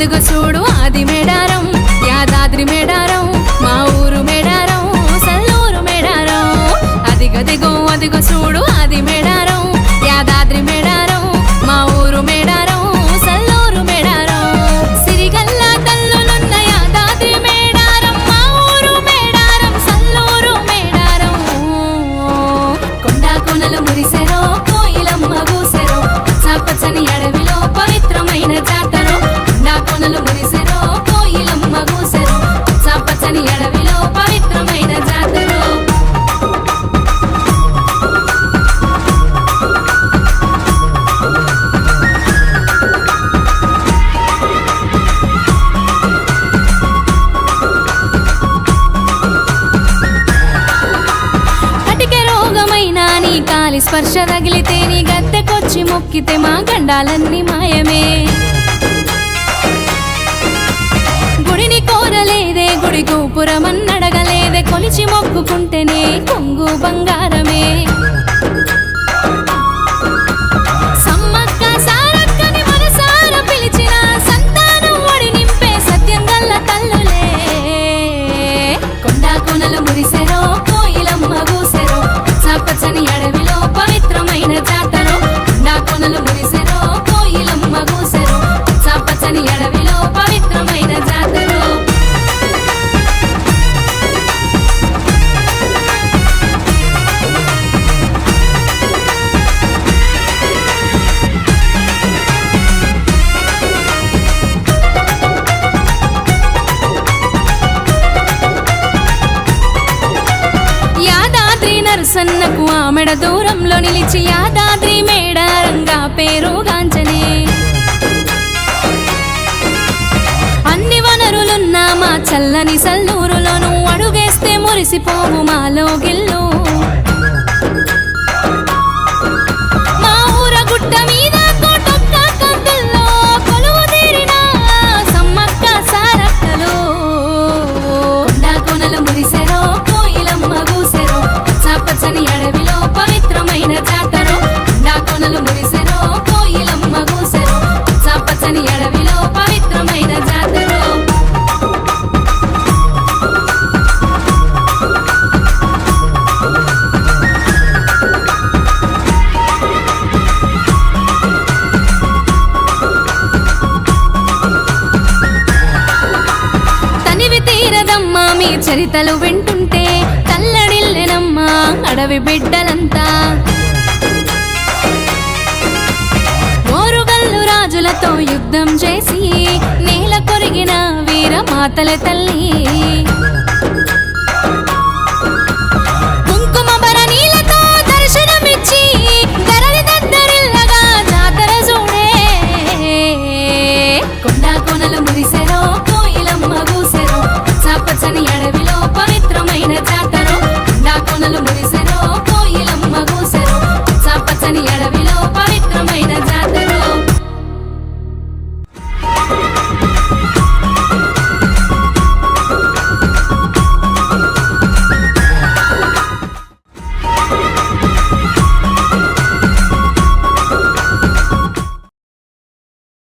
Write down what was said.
అదుగో చూడు ఆది మేడారం, యాదాద్రి మేడారం, మా ఊరు మేడారం, సల్లూరు మేడారం. అదిగదిగో అదిగో చూడు ఆది మేడారం, యాదాద్రి మేడారం, మా ఊరు మేడారం, సల్లూరు మేడారం. సిరిగల్ల తల్లులున్న యాదాద్రి మేడారం, మా ఊరు మేడారం, సల్లూరు మేడారం. కొండా కొనలు మురిసెరో, కోయిలమ్మ గూసెరో, పచ్చని అడవిలో పవిత్రమైన జాతరో. కొండా కొనలు మురిసెరో, కోయిలమ్మ గూసెరో, పచ్చని అడవిలో పవిత్రమైన జాతరో. నీ కాలి స్పర్శ తగిలితే, నీ గద్దెకొచ్చి మొక్కితే మా గండాలన్నీ మాయమే. గుడిని కోరలేదే, గుడి గోపురమన్నడగలేదే, కొలిచి మొక్కుకుంటేనే కొంగు బంగారమే. సమ్మక్క సారక్కని మనసార పిలిచిన సంతానం ఒడి నింపే సత్యం గల్ల తల్లులే. కొండా కొనలు మురిసెరో, కోయిలమ్మ గూసెరో, పచ్చని అడవిలో పవిత్రమైన జాతరో. కొండా కొనలు మురిసెరో, కోయిలమ్మ గూసెరో, పచ్చని అడవిలో పవిత్రమైన జాతరో. నరసన్నకు ఆమెడ దూరంలో నిలిచి యాదాద్రి మేడారంగా పేరుగాంచనే. అన్ని వనరులున్న మా చల్లని సల్లూరులోను అడుగేస్తే మురిసిపోవు మాలో గిల్లు. మా ఊర గుట్ట మీద కోటొక్క కందుల్లో కొలువు తీరిన సమ్మక్క సారక్కలు. కొండా కొనలు మురిసెరో, కోయిలమ్మ గూసెరో, పచ్చని అడవిలో పవిత్రమైన జాతరో. కొండా కొనలు మురిసెరో, కోయిలమ్మ గూసెరో, పచ్చని అడవిలో పవిత్రమైన జాతరో. తనివి తీరదమ్మా మీ చరితలు వింటుంటే, తల్లడిల్లెనమ్మా అడవి బిడ్డలంతా. ఓరుగల్లు రాజులతో యుద్ధం చేసి నేల కొరిగిన వీర మాతల తల్లి.